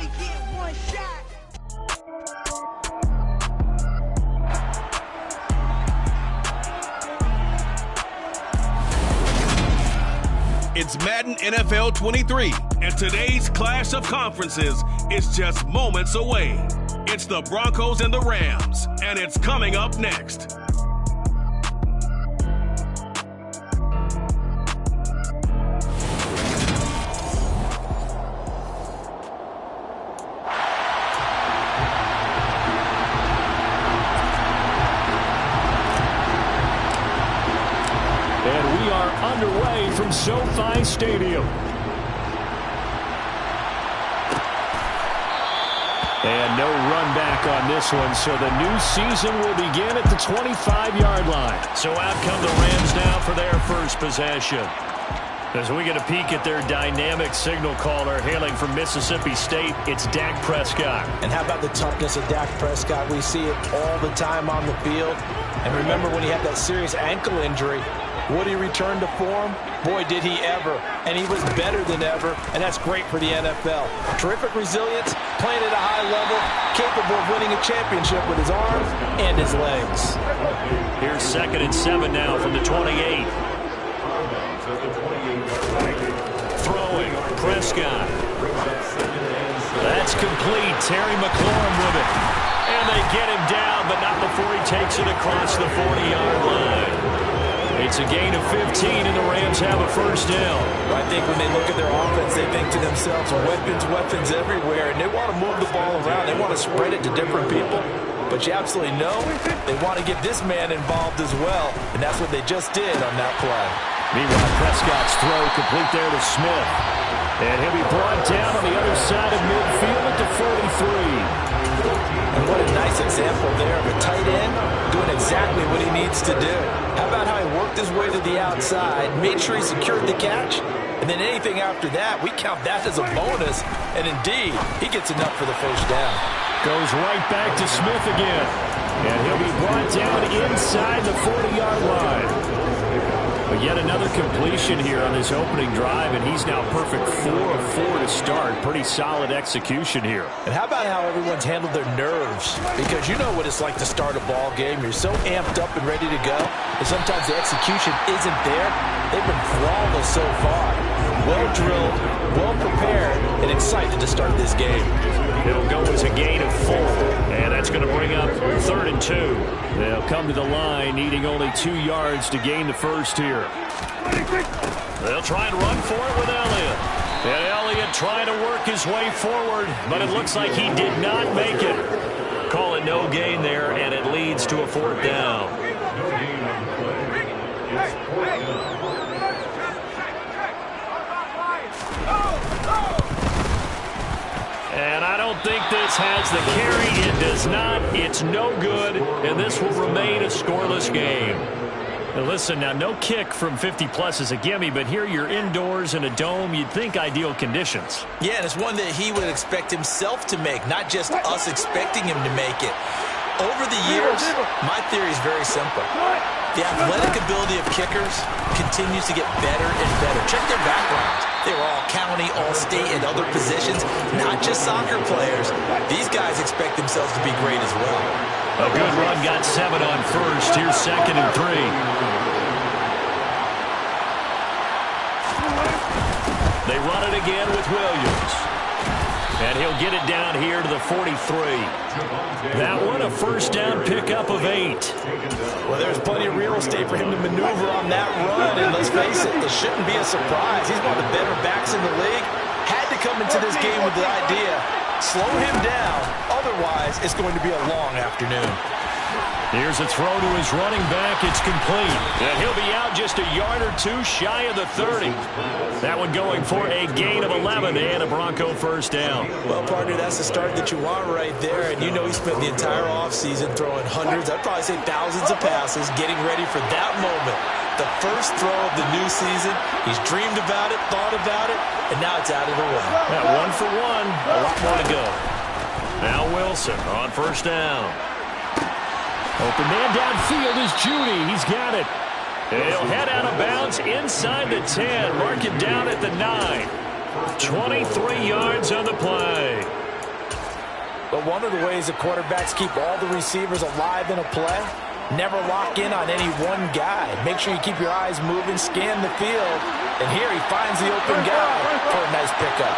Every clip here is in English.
only get one shot. It's Madden NFL 23, and today's clash of conferences is just moments away. It's the Broncos and the Rams, and it's coming up next. And we are underway from SoFi Stadium. And no run back on this one, so the new season will begin at the 25-yard line. So out come the Rams now for their first possession. As we get a peek at their dynamic signal caller hailing from Mississippi State, it's Dak Prescott. And how about the toughness of Dak Prescott? We see it all the time on the field. And remember when he had that serious ankle injury, would he return to form? Boy, did he ever. And he was better than ever, and that's great for the NFL. Terrific resilience, playing at a high level, capable of winning a championship with his arms and his legs. Here's 2nd and 7 now from the 28. Throwing, Prescott. That's complete. Terry McLaurin with it. And they get him down, but not before he takes it across the 40-yard line. It's a gain of 15, and the Rams have a first down. I think when they look at their offense, they think to themselves, weapons everywhere, and they want to move the ball around. They want to spread it to different people. But you absolutely know they want to get this man involved as well, and that's what they just did on that play. Meanwhile, Prescott's throw complete there to Smith. And he'll be brought down on the other side of midfield at the 43. And what a nice example there of a tight end doing exactly what he needs to do. How about how he worked his way to the outside, made sure he secured the catch, and then anything after that, we count that as a bonus. And indeed, he gets enough for the first down. Goes right back to Smith again. And he'll be brought down inside the 40-yard line. But yet another completion here on this opening drive, and he's now perfect 4 of 4 to start. Pretty solid execution here. And how about how everyone's handled their nerves? Because you know what it's like to start a ball game. You're so amped up and ready to go, and sometimes the execution isn't there. They've been flawless so far. Well drilled, well prepared, and excited to start this game. It'll go as a gain of 4, and that's going to bring up 3rd and 2. They'll come to the line, needing only 2 yards to gain the first here. They'll try and run for it with Elliott. And Elliott trying to work his way forward, but it looks like he did not make it. Call it no gain there, and it leads to a 4th down. And I don't think this has the carry. It does not. It's no good. And this will remain a scoreless game. Now listen, now no kick from 50-plus is a gimme, but here you're indoors in a dome. You'd think ideal conditions. Yeah, and it's one that he would expect himself to make, not just us expecting him to make it. Over the years, my theory is very simple. The athletic ability of kickers continues to get better and better. Check their backgrounds. They were all county, all state, and other positions, not just soccer players. These guys expect themselves to be great as well. A good run got 7 on first. Here's 2nd and 3. They run it again with Williams. And he'll get it down here to the 43. That one a first down pickup of 8. Well, there's plenty of real estate for him to maneuver on that run. And let's face it, it shouldn't be a surprise. He's one of the better backs in the league. Had to come into this game with the idea, slow him down. Otherwise, it's going to be a long afternoon. Here's a throw to his running back. It's complete. And he'll be out just a yard or 2 shy of the 30. That one going for a gain of 11 and a Bronco first down. Well, partner, that's the start that you want right there. And you know he spent the entire offseason throwing hundreds, I'd probably say thousands of passes, getting ready for that moment. The first throw of the new season. He's dreamed about it, thought about it, and now it's out of the way. Yeah, 1 for 1. A lot more to go. Now Wilson on first down. Open man downfield is Judy. He's got it. He'll head out of bounds inside the 10. Mark it down at the 9. 23 yards on the play. But one of the ways that quarterbacks keep all the receivers alive in a play, never lock in on any one guy. Make sure you keep your eyes moving, scan the field. And here he finds the open guy for a nice pickup.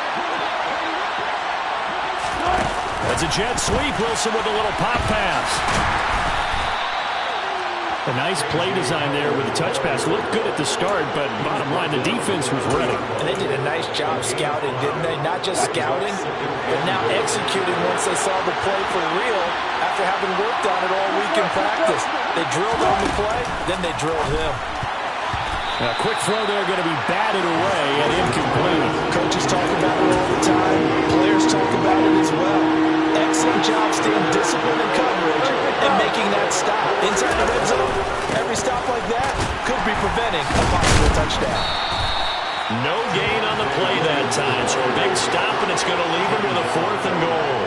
That's a jet sweep. Wilson with a little pop pass. A nice play design there with the touch pass. Looked good at the start, but bottom line, the defense was ready. And they did a nice job scouting, didn't they? Not just scouting, but now executing once they saw the play for real after having worked on it all week in practice. They drilled on the play, then they drilled him. A quick throw there going to be batted away and incomplete. Coaches talk about it all the time. Players talk about it as well. Excellent job staying disciplined in coverage and making that stop. Inside the red zone, every stop like that could be preventing a possible touchdown. No gain on the play that time, so a big stop, and it's going to leave him with a 4th and goal.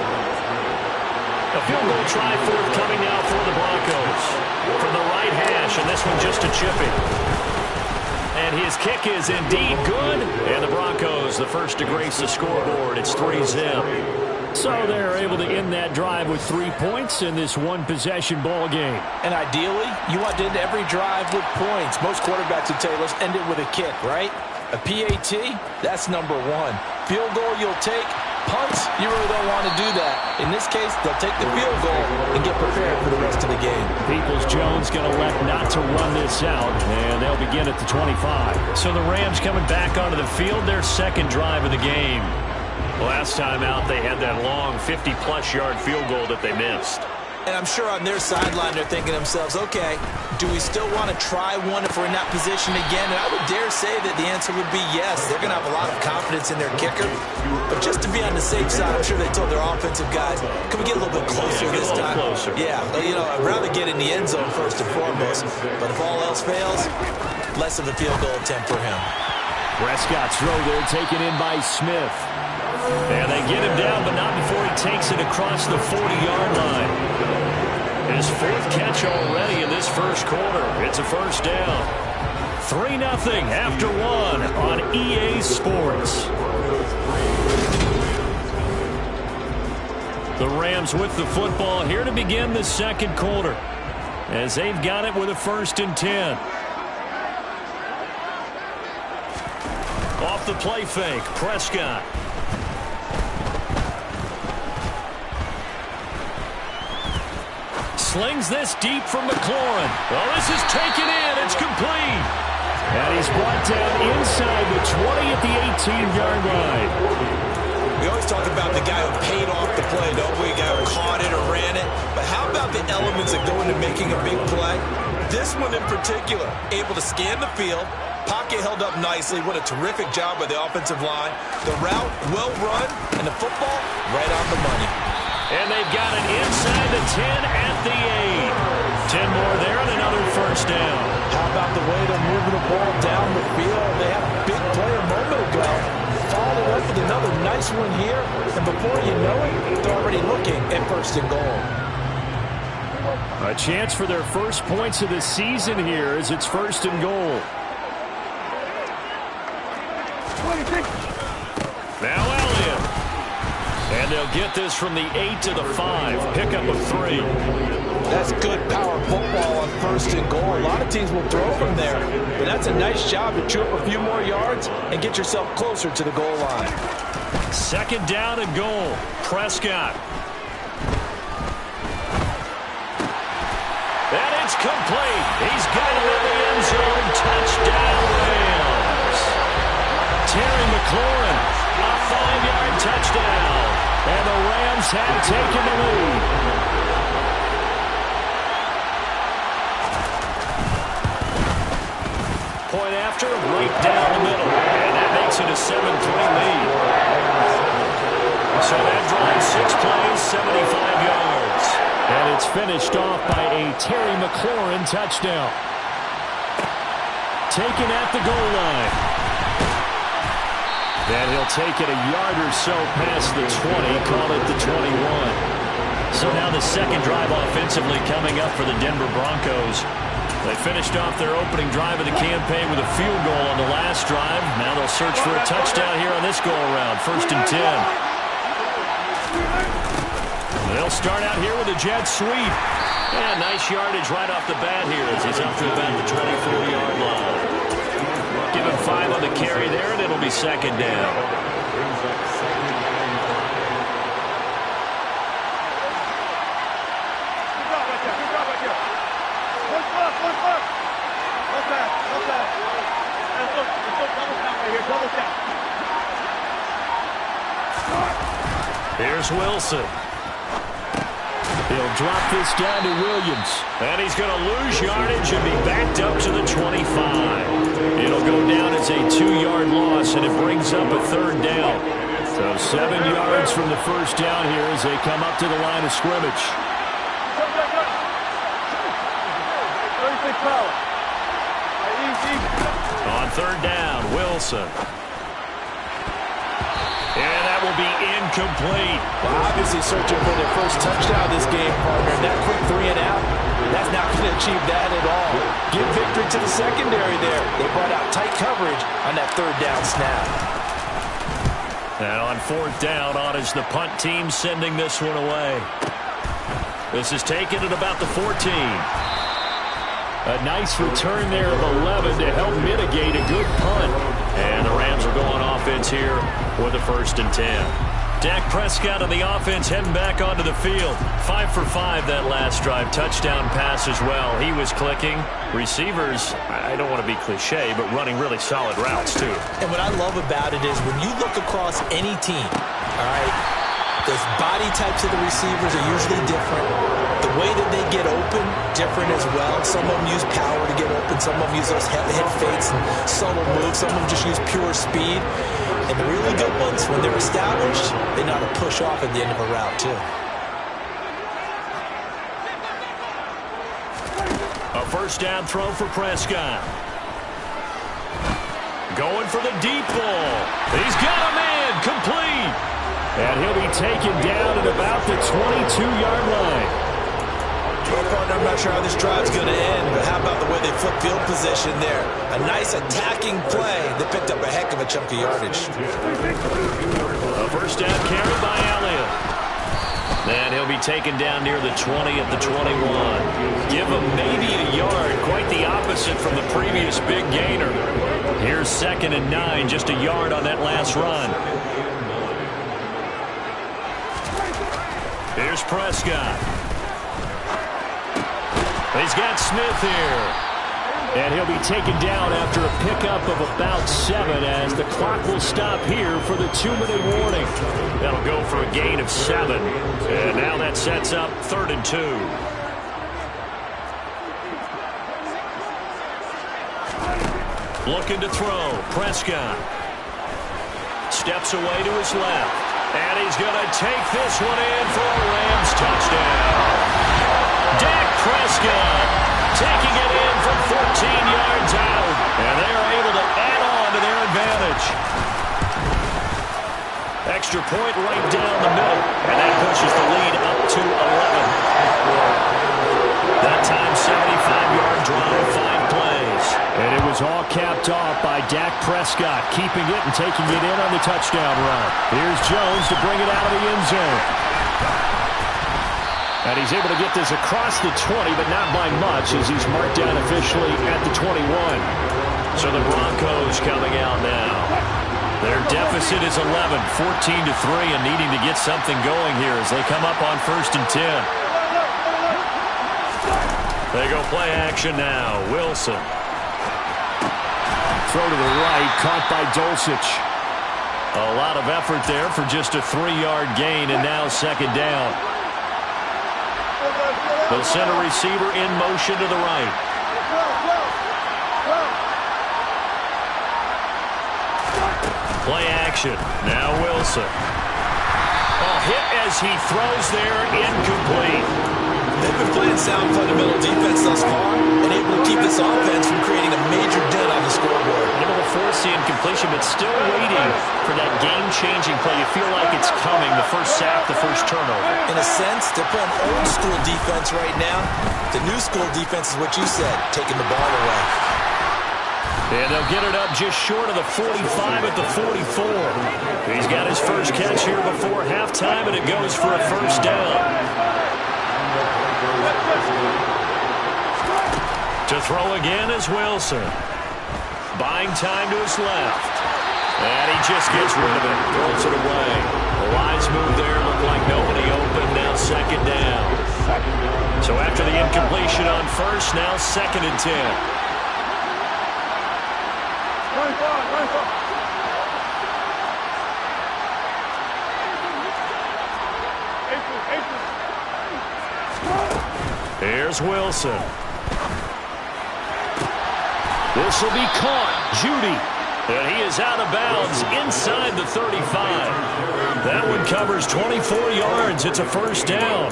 A field goal try forthcoming now for the Broncos. From the right hash, and this one just a chipping. And his kick is indeed good. And the Broncos, the first to grace the scoreboard. It's 3-zip. So they're able to end that drive with 3 points in this one-possession ball game. And ideally, you want to end every drive with points. Most quarterbacks would tell you, let's end it with a kick, right? A PAT, that's number 1. Field goal you'll take. Punts, you really don't want to do that. In this case, they'll take the field goal and get prepared for the rest of the game. Peoples-Jones going to elect not to run this out, and they'll begin at the 25. So the Rams coming back onto the field, their second drive of the game. Last time out, they had that long 50-plus yard field goal that they missed. And I'm sure on their sideline they're thinking to themselves, okay, do we still want to try one if we're in that position again? And I would dare say that the answer would be yes. They're going to have a lot of confidence in their kicker. But just to be on the safe side, I'm sure they told their offensive guys, can we get a little bit closer this time? Closer. Yeah, you know, I'd rather get in the end zone first and foremost. But if all else fails, less of a field goal attempt for him. Prescott's throw there taken in by Smith. And they get him down, but not before he takes it across the 40-yard line. His 4th catch already in this first quarter. It's a first down. 3-0 after 1 on EA Sports. The Rams with the football here to begin the second quarter, as they've got it with a 1st and 10. Off the play fake, Prescott. Slings this deep from McLaurin. Oh, this is taken in. It's complete. And he's brought down inside the 20 at the 18-yard line. We always talk about the guy who paid off the play, don't we? The guy who caught it or ran it. But how about the elements that go into making a big play? This one in particular, able to scan the field, pocket held up nicely. What a terrific job by the offensive line. The route, well run, and the football, right on the money. And they've got it inside the 10 at the 8. 10 more there and another first down. How about the way they're moving the ball down the field? They had a big play a moment ago. Followed up with another nice one here. And before you know it, they're already looking at 1st and goal. A chance for their first points of the season here as it's 1st and goal. Now Elliott. And they'll get this from the 8 to the 5. Pickup of 3. That's good power football on 1st and goal. A lot of teams will throw from there. But that's a nice job to chew up a few more yards and get yourself closer to the goal line. 2nd down and goal. Prescott. And it's complete. He's got it in the end zone. Touchdown, Rams. Terry McLaurin, a 5-yard touchdown. And the Rams have taken the lead. Point after, right down the middle. And that makes it a 7-3 lead. So that drives 6 plays, 75 yards. And it's finished off by a Terry McLaurin touchdown. Taken at the goal line. And he'll take it a yard or so past the 20, call it the 21. So now the second drive offensively coming up for the Denver Broncos. They finished off their opening drive of the campaign with a field goal on the last drive. Now they'll search for a touchdown here on this go-around. 1st and 10. They'll start out here with a jet sweep. And nice yardage right off the bat here as he's up to about the 24-yard line. Give him 5 on the carry there, and it'll be second down. Here's Wilson. He'll drop this down to Williams. And he's going to lose yardage and be backed up to the 25. It'll go down as a 2-yard loss, and it brings up a third down. So 7 yards from the first down here as they come up to the line of scrimmage. On third down, Wilson. And that will be incomplete. Well, obviously searching for their first touchdown this game, partner. And that quick 3 and out, that's not going to achieve that at all. Give victory to the secondary there. They brought out tight coverage on that third down snap. And on fourth down, on is the punt team sending this one away. This is taken at about the 14. A nice return there of 11 to help mitigate a good punt. And the Rams are going offense here with a 1st and 10. Dak Prescott on the offense heading back onto the field. 5 for 5 that last drive. Touchdown pass as well. He was clicking. Receivers, I don't want to be cliche, but running really solid routes too. And what I love about it is when you look across any team, all right, the body types of the receivers are usually different. The way that they get open, different as well. Some of them use power to get open. Some of them use those head fakes and subtle moves. Some of them just use pure speed. And the really good ones, when they're established, they know how to push off at the end of a route, too. A first down throw for Prescott. Going for the deep ball. He's got a man complete. And he'll be taken down at about the 22-yard line. Well, partner, I'm not sure how this drive's going to end, but how about the way they flip field position there? A nice attacking play that picked up a heck of a chunk of yardage. A first down carry by Elliott. And he'll be taken down near the 20 at the 21. Give him maybe a yard, quite the opposite from the previous big gainer. Here's 2nd and 9, just a yard on that last run. Here's Prescott. He's got Smith here. And he'll be taken down after a pickup of about 7 as the clock will stop here for the 2-minute warning. That'll go for a gain of 7. And now that sets up 3rd and 2. Looking to throw. Prescott. Steps away to his left. And he's going to take this one in for a Rams touchdown. Dak Prescott taking it in from 14 yards out. And they are able to add on to their advantage. Extra point right down the middle. And that pushes the lead up to 11. That time 75-yard drive, 5 plays. And it was all capped off by Dak Prescott, keeping it and taking it in on the touchdown run. Here's Jones to bring it out of the end zone. And he's able to get this across the 20, but not by much as he's marked down officially at the 21. So the Broncos coming out now. Their deficit is 11, 14-3, and needing to get something going here as they come up on 1st and 10. They go play action now. Wilson. Throw to the right, caught by Dulcich. A lot of effort there for just a 3-yard gain, and now 2nd down. They'll send a receiver in motion to the right. Play action. Now Wilson. A hit as he throws there, incomplete. They've been playing sound fundamental defense thus far and able to keep this offense from creating a major dent on the scoreboard. Able to force the incompletion, but still waiting for that game-changing play. You feel like it's coming, the first sack, the first turnover. In a sense, they're playing old-school defense right now. The new-school defense is what you said, taking the ball away. And they'll get it up just short of the 45 at the 44. He's got his first catch here before halftime, and it goes for a first down. To throw again is Wilson. Buying time to his left. And he just gets rid of it. Throws it away. The wise move there. Looked like nobody open. Now second down. So after the incompletion on first, now 2nd and 10. Here's Wilson. This will be caught. Judy. And he is out of bounds inside the 35. That one covers 24 yards. It's a first down.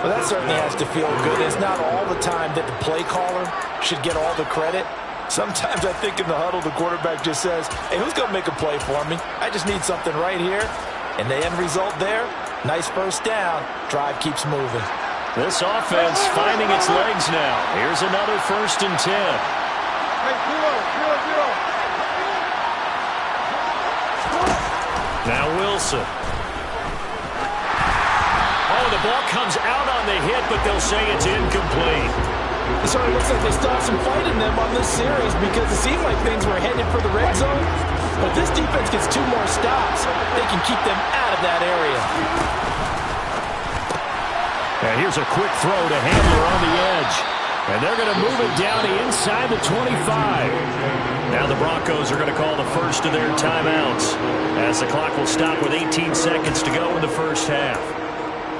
Well, that certainly has to feel good. It's not all the time that the play caller should get all the credit. Sometimes I think in the huddle, the quarterback just says, hey, who's going to make a play for me? I just need something right here. And the end result there, nice first down. Drive keeps moving. This offense finding its legs now. Here's another 1st and 10. Now Wilson. Oh, the ball comes out on the hit, but they'll say it's incomplete. It sort of looks like they still have some fight in them on this series because it seemed like things were headed for the red zone. But this defense gets 2 more stops. They can keep them out of that area. And here's a quick throw to Handler on the edge. And they're going to move it down to inside the 25. Now the Broncos are going to call the first of their timeouts as the clock will stop with 18 seconds to go in the first half.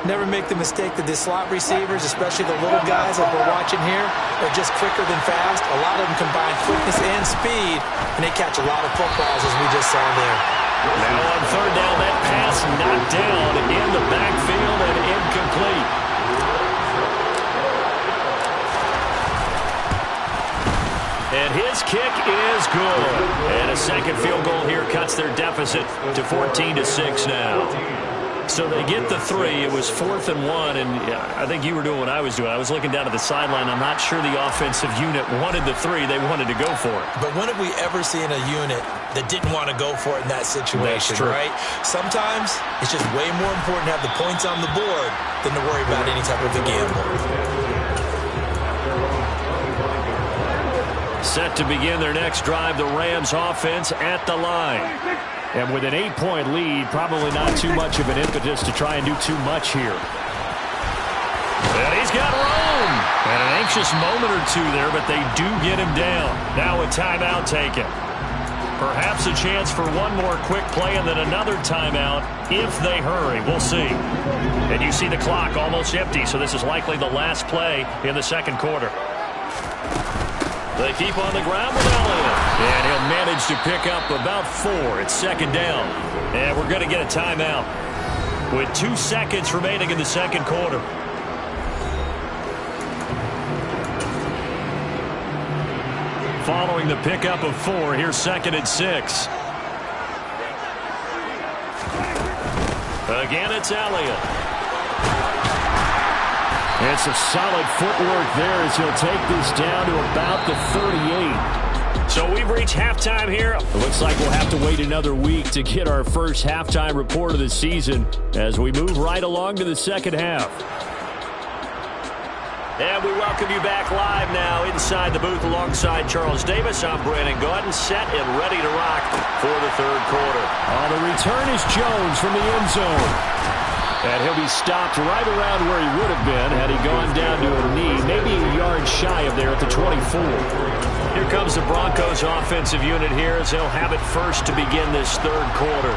Never make the mistake that the slot receivers, especially the little guys that we're watching here, are just quicker than fast. A lot of them combine quickness and speed, and they catch a lot of footballs, as we just saw there. Now on third down, that pass knocked down in the backfield and incomplete. And his kick is good. And a second field goal here cuts their deficit to 14-6 now. So they get the 3. It was 4th and 1, and I think you were doing what I was doing. I was looking down at the sideline. I'm not sure the offensive unit wanted the 3. They wanted to go for it. But when have we ever seen a unit that didn't want to go for it in that situation, right? Sometimes it's just way more important to have the points on the board than to worry about any type of a gamble. Set to begin their next drive, the Rams offense at the line. And with an 8-point lead, probably not too much of an impetus to try and do too much here. And he's got room. And an anxious moment or two there, but they do get him down. Now a timeout taken. Perhaps a chance for one more quick play and then another timeout if they hurry. We'll see. And you see the clock almost empty, so this is likely the last play in the second quarter. They keep on the ground with Elliott. And he'll manage to pick up about 4. It's second down. And we're going to get a timeout with 2 seconds remaining in the second quarter. Following the pickup of 4, here's 2nd and 6. Again, it's Elliott. It's a solid footwork there as he'll take this down to about the 38. So we've reached halftime here. It looks like we'll have to wait another week to get our first halftime report of the season as we move right along to the second half. And we welcome you back live now inside the booth alongside Charles Davis. I'm Brandon Gaudin, set and ready to rock for the third quarter. The return is Jones from the end zone. And he'll be stopped right around where he would have been had he gone down to a knee, maybe a yard shy of there at the 24. Here comes the Broncos offensive unit here as they'll have it first to begin this third quarter.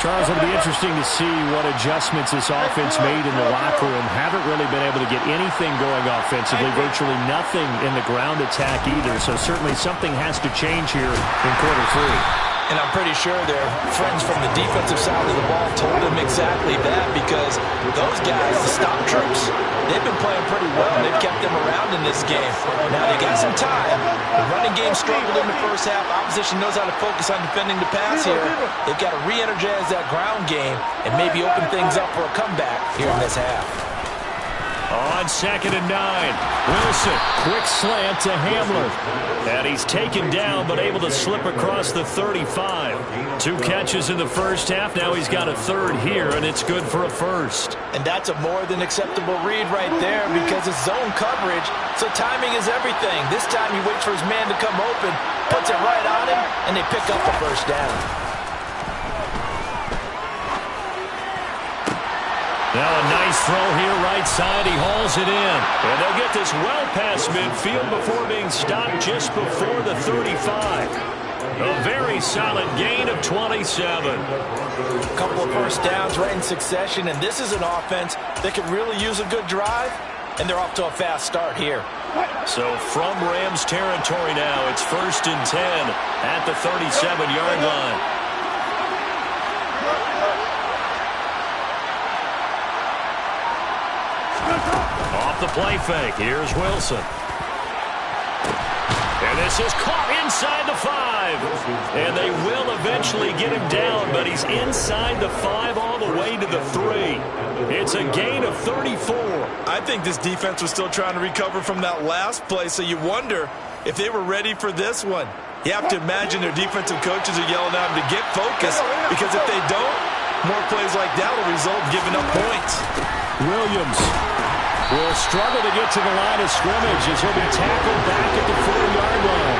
Charles, it'll be interesting to see what adjustments this offense made in the locker room. Haven't really been able to get anything going offensively, virtually nothing in the ground attack either. So certainly something has to change here in quarter 3. And I'm pretty sure their friends from the defensive side of the ball told them exactly that because those guys, the stop troops, they've been playing pretty well. They've kept them around in this game. Now, they got some time. The running game struggled in the first half. Opposition knows how to focus on defending the pass here. They've got to re-energize that ground game and maybe open things up for a comeback here in this half. On 2nd and 9. Wilson, quick slant to Hamler. And he's taken down, but able to slip across the 35. 2 catches in the first half. Now he's got a third here, and it's good for a first. And that's a more than acceptable read right there because it's zone coverage, so timing is everything. This time he waits for his man to come open, puts it right on him, and they pick up the first down. Now a nice throw here right side. He hauls it in. And they'll get this well past midfield before being stopped just before the 35. A very solid gain of 27. A couple of first downs right in succession, and this is an offense that could really use a good drive, and they're off to a fast start here. So from Rams territory now, it's 1st and 10 at the 37-yard line. Off the play fake, here's Wilson. And this is caught inside the 5. And they will eventually get him down, but he's inside the 5 all the way to the 3. It's a gain of 34. I think this defense was still trying to recover from that last play, so you wonder if they were ready for this one. You have to imagine their defensive coaches are yelling at them to get focused, because if they don't, more plays like that will result in giving up points. Williams will struggle to get to the line of scrimmage as he'll be tackled back at the 4-yard line.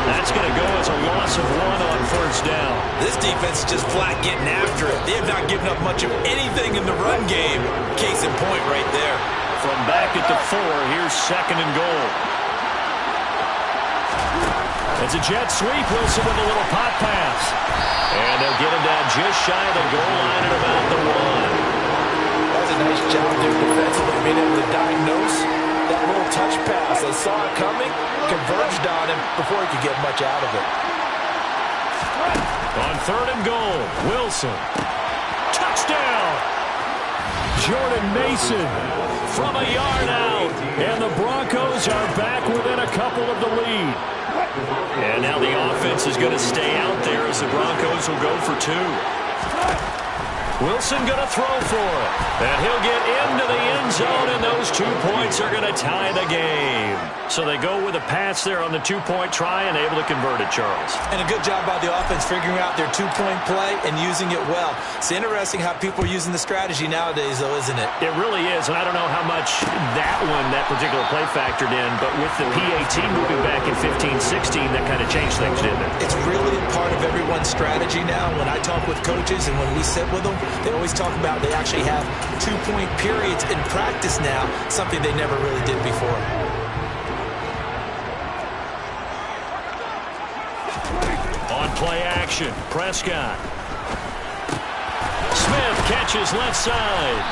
That's going to go as a loss of 1 on first down. This defense is just flat getting after it. They have not given up much of anything in the run game. Case in point right there. From back at the 4, here's 2nd and goal. It's a jet sweep. Wilson with a little pop pass. And they'll get him down just shy of the goal line at about the 1. Nice job there defensively, being able to diagnose that little touch pass. They saw it coming, converged on him before he could get much out of it. On 3rd and goal, Wilson. Touchdown! Jordan Mason from a yard out. And the Broncos are back within a couple of the lead. And now the offense is going to stay out there as the Broncos will go for 2. Wilson going to throw for it. And he'll get into the end zone, and those 2 points are going to tie the game. So they go with a pass there on the 2-point try and able to convert it, Charles. And a good job by the offense figuring out their 2-point play and using it well. It's interesting how people are using the strategy nowadays, though, isn't it? It really is, and I don't know how much that particular play factored in, but with the PAT moving back in 15-16, that kind of changed things, didn't it? It's really a part of everyone's strategy now. When I talk with coaches and when we sit with them, they always talk about they actually have 2-point periods in practice now, something they never really did before. On play action, Prescott. Smith catches left side.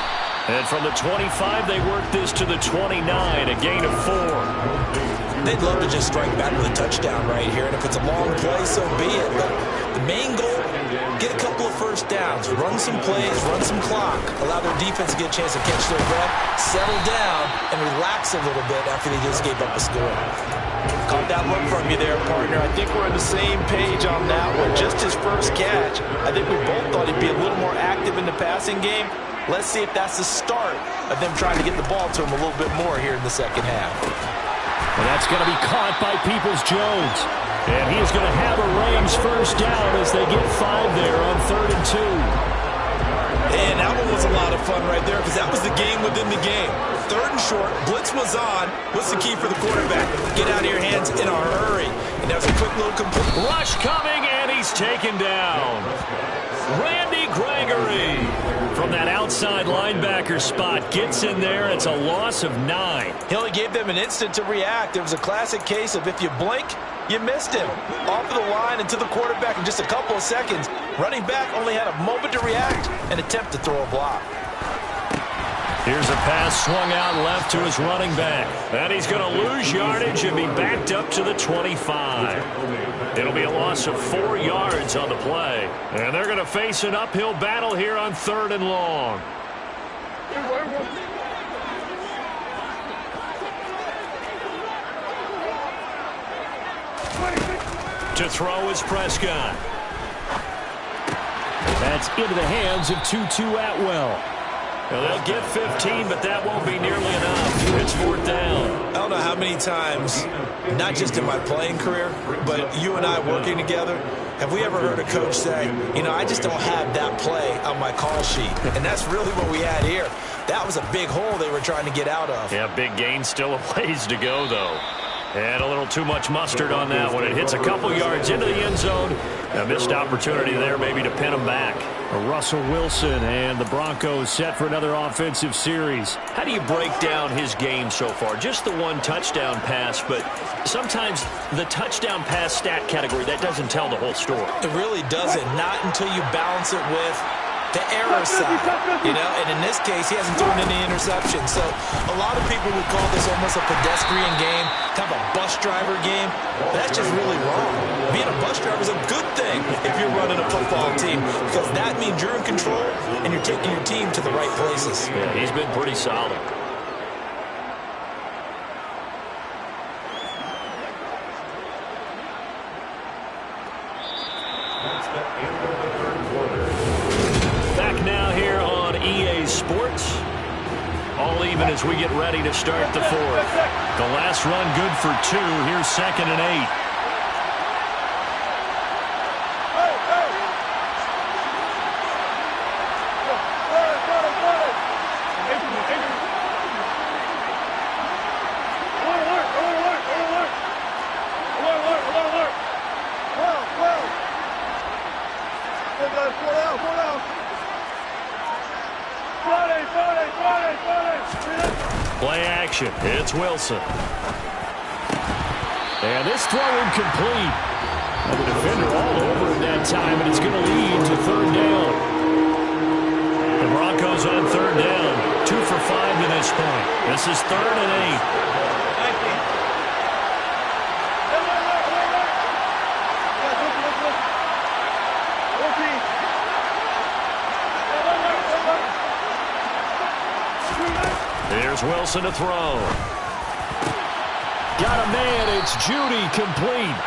And from the 25, they work this to the 29, a gain of 4. They'd love to just strike back with a touchdown right here, and if it's a long play, so be it. But the main goal, get a couple of first downs, run some plays, run some clock, allow their defense to get a chance to catch their breath, settle down, and relax a little bit after they just gave up a score. Caught that look from you there, partner. I think we're on the same page on that one. Just his first catch. I think we both thought he'd be a little more active in the passing game. Let's see if that's the start of them trying to get the ball to him a little bit more here in the second half. And that's going to be caught by Peoples-Jones. And he's going to have a Rams first down as they get 5 there on 3rd and 2. And that one was a lot of fun right there because that was the game within the game. 3rd and short, blitz was on. What's the key for the quarterback? Get out of your hands in a hurry. And that was a quick little complete. Rush coming, and he's taken down. Randy Gregory from that outside linebacker spot gets in there. It's a loss of 9. He only gave them an instant to react. It was a classic case of if you blink, you missed him. Off of the line and to the quarterback in just a couple of seconds. Running back only had a moment to react and attempt to throw a block. Here's a pass swung out left to his running back. And he's going to lose yardage and be backed up to the 25. It'll be a loss of 4 yards on the play. And they're going to face an uphill battle here on 3rd and long. To throw is Prescott. That's into the hands of Tutu Atwell. Well, they'll get 15, but that won't be nearly enough. It's fourth down. I don't know how many times, not just in my playing career, but you and I working together, have we ever heard a coach say, you know, I just don't have that play on my call sheet. And that's really what we had here. That was a big hole they were trying to get out of. Yeah, big gain, still a ways to go, though. And a little too much mustard on that one. It hits a couple yards into the end zone. A missed opportunity there maybe to pin him back. Russell Wilson and the Broncos set for another offensive series. How do you break down his game so far? Just the one touchdown pass, but sometimes the touchdown pass stat category, that doesn't tell the whole story. It really doesn't. Not until you balance it with the error side, you know, and in this case, he hasn't thrown any interceptions. So a lot of people would call this almost a pedestrian game, kind of a bus driver game. That's just really wrong. Being a bus driver is a good thing if you're running a football team, because that means you're in control and you're taking your team to the right places. Yeah, he's been pretty solid. Back now here on EA Sports. All even as we get ready to start the fourth. The last run good for 2. Here's 2nd and 8. Play action. It's Wilson. And this throw incomplete. And the defender all over him that time, and it's going to lead to 3rd down. The Broncos on 3rd down. 2 for 5 to this point. This is 3rd and 8. Here's Wilson to throw. Got a man. It's Judy, complete.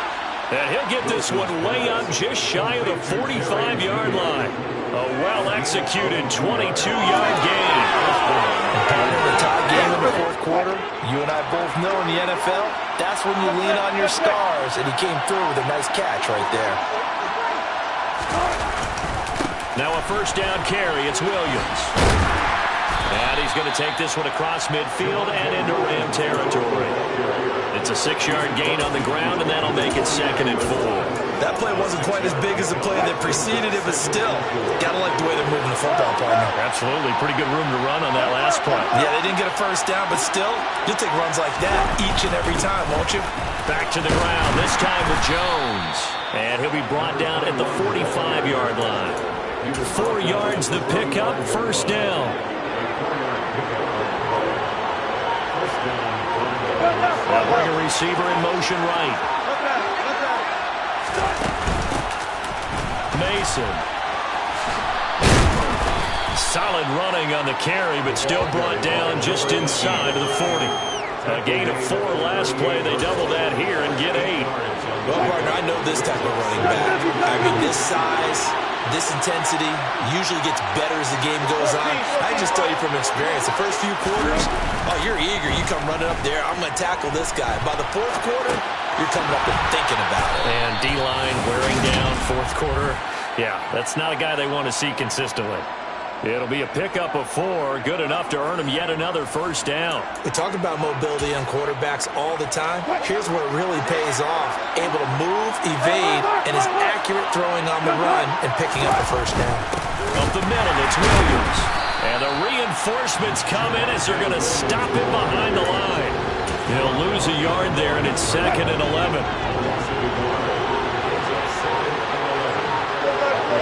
And he'll get this one way up just shy of the 45-yard line. A well-executed 22-yard gain. The tie game in the fourth quarter, you and I both know in the NFL, that's when you lean on your stars, and he came through with a nice catch right there. Now a 1st down carry. It's Williams. And he's going to take this one across midfield and into Ram territory. It's a 6-yard gain on the ground, and that'll make it 2nd and 4. That play wasn't quite as big as the play that preceded it, but still, got to like the way they're moving the football, partner. Absolutely. Pretty good room to run on that last play. Yeah, they didn't get a 1st down, but still, you'll take runs like that each and every time, won't you? Back to the ground, this time with Jones. And he'll be brought down at the 45-yard line. 4 yards the pickup, 1st down. They'll bring a receiver in motion right. Mason. Solid running on the carry, but still brought down just inside of the 40. A gain of 4 last play. They double that here and get 8. Well, partner, I know this type of running back. I mean, this size, this intensity usually gets better as the game goes on. I just tell you from experience, the first few quarters, oh, you're eager. You come running up there. I'm going to tackle this guy. By the 4th quarter, you're coming up and thinking about it. And D-line wearing down 4th quarter. Yeah, that's not a guy they want to see consistently. It'll be a pickup of 4, good enough to earn him yet another 1st down. We talk about mobility on quarterbacks all the time. Here's where it really pays off. Able to move, evade, and is accurate throwing on the run and picking up the 1st down. Up the middle, it's Williams. And the reinforcements come in as they're going to stop him behind the line. He'll lose a yard there, and it's 2nd and 11.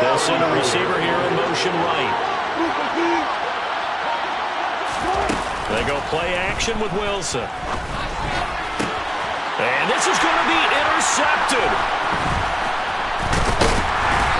They'll send a receiver here in motion right. They go play action with Wilson. And this is going to be intercepted.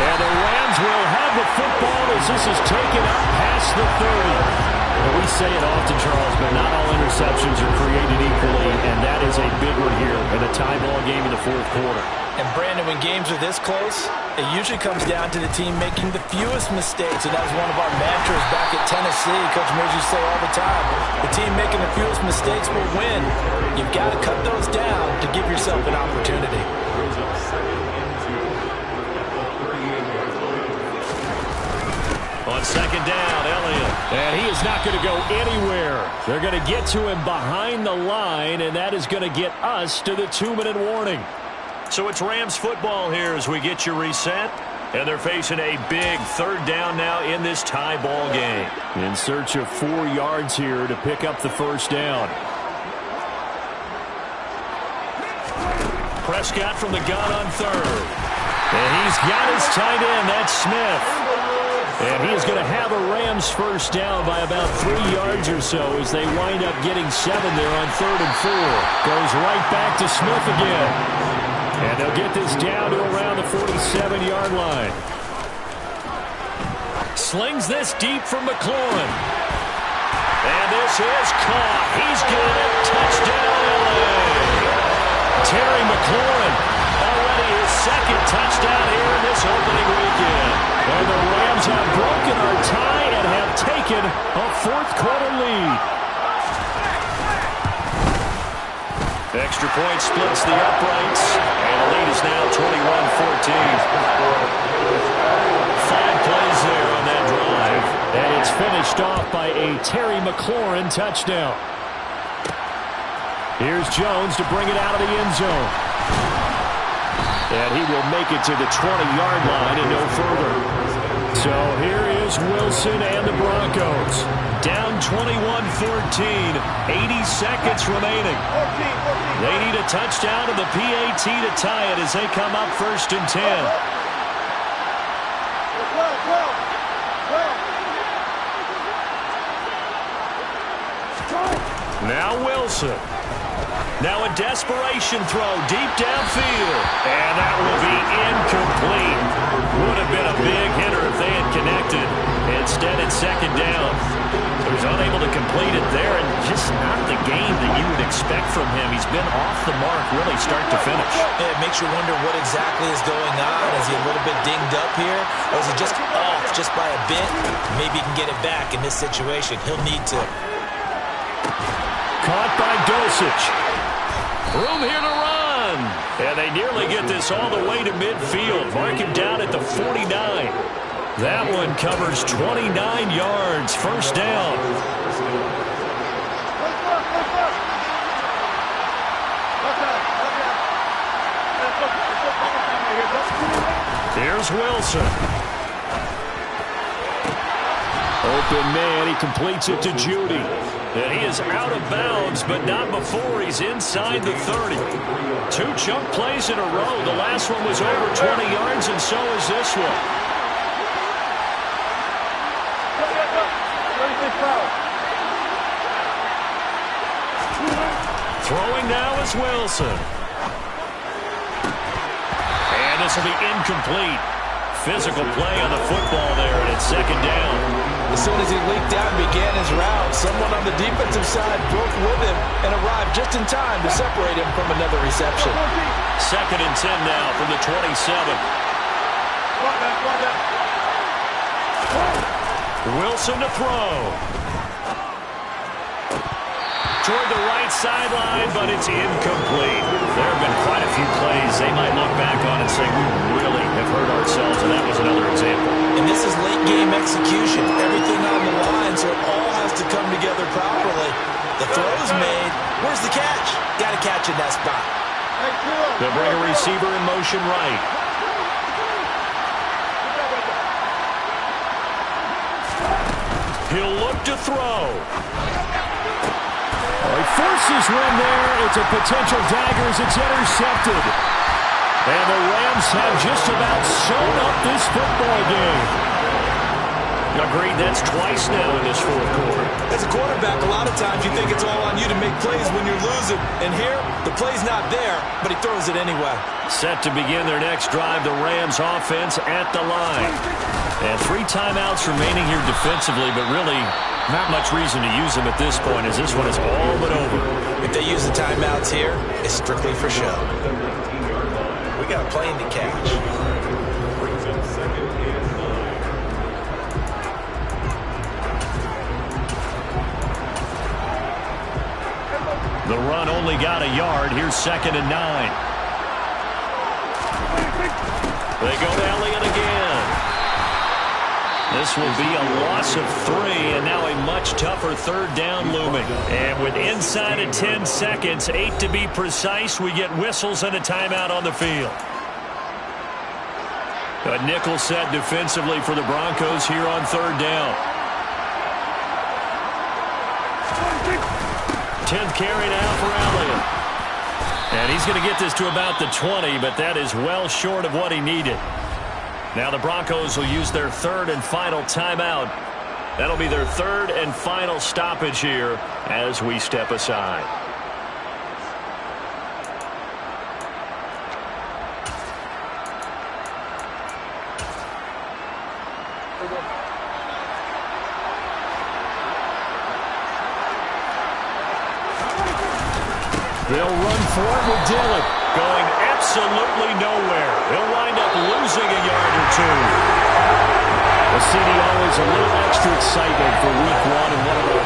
And the Rams will have the football as this is taken up past the 30. And we say it often, Charles, but not all interceptions are created equally, and that is a big one here in a tie ball game in the fourth quarter. And Brandon, when games are this close, it usually comes down to the team making the fewest mistakes. And that was one of our mantras back at Tennessee. Coach Mears used to say all the time, the team making the fewest mistakes will win. You've got to cut those down to give yourself an opportunity. On second down, Elliott. And he is not going to go anywhere. They're going to get to him behind the line, and that is going to get us to the 2-minute warning. So it's Rams football here as we get you reset. And they're facing a big third down now in this tie ball game. In search of 4 yards here to pick up the first down. Prescott from the gun on third. And he's got his tight end. That's Smith. And he is going to have a Rams first down by about 3 yards or so as they wind up getting 7 there on 3rd and 4. Goes right back to Smith again. And they'll get this down to around the 47-yard line. Slings this deep from McLaurin. And this is caught. He's got it. Touchdown, LA. Terry McLaurin, already his second touchdown here in this opening weekend. And the Rams have broken our tie and have taken a fourth-quarter lead. Extra point splits the uprights, and the lead is now 21-14. 5 plays there on that drive, and it's finished off by a Terry McLaurin touchdown. Here's Jones to bring it out of the end zone. And he will make it to the 20-yard line and no further. So here is Wilson and the Broncos. Down 21-14, 80 seconds remaining. They need a touchdown and the PAT to tie it as they come up 1st and 10. Now Wilson. Now a desperation throw deep downfield. And that will be incomplete. Would have been a big hitter if they had connected. Instead, it's 2nd down. He was unable to complete it there, and just not the game that you would expect from him. He's been off the mark really start to finish. Yeah, it makes you wonder what exactly is going on. Is he a little bit dinged up here? Or is he just off just by a bit? Maybe he can get it back in this situation. He'll need to. Caught by Dulcich. Room here to run. And they nearly get this all the way to midfield. Mark him down at the 49. That one covers 29 yards. First down. Here's Wilson. Open man. He completes it to Judy. And he is out of bounds, but not before he's inside the 30. 2 chunk plays in a row. The last one was over 20 yards, and so is this one. Throwing now is Wilson. And this will be incomplete. Physical play on the football there, and it's 2nd down. As soon as he leaked out and began his route, someone on the defensive side broke with him and arrived just in time to separate him from another reception. 2nd and 10 now from the 27. Wilson to throw. Toward the right sideline, but it's incomplete. There have been quite a few plays they might look back on and say, we really have hurt ourselves, and that was another example. And this is late game execution. Everything on the line, so it all has to come together properly. The throw's made. Where's the catch? Got to catch in that spot. They'll bring a receiver in motion right. He'll look to throw. He forces one there. It's a potential dagger as it's intercepted. And the Rams have just about sewn up this football game. Agreed, that's twice now in this fourth quarter. As a quarterback, a lot of times you think it's all on you to make plays when you're losing. And here, the play's not there, but he throws it anyway. Set to begin their next drive, the Rams offense at the line. And 3 timeouts remaining here defensively, but really not much reason to use them at this point as this one is all but over. If they use the timeouts here, it's strictly for show. We got a plane to catch. The run only got a yard. Here's 2nd and 9. They go to Elliott again. This will be a loss of 3, and now a much tougher 3rd down looming. And with inside of 10 seconds, 8 to be precise, we get whistles and a timeout on the field. A nickel set defensively for the Broncos here on 3rd down. 10th carry now for Elliott. And he's going to get this to about the 20, but that is well short of what he needed. Now the Broncos will use their 3rd and final timeout. That'll be their 3rd and final stoppage here as we step aside. They'll run for it with Dillon, going absolutely nowhere. He'll wind up losing a yard or 2. Well, CD, always a little extra excitement for week 1 and one of our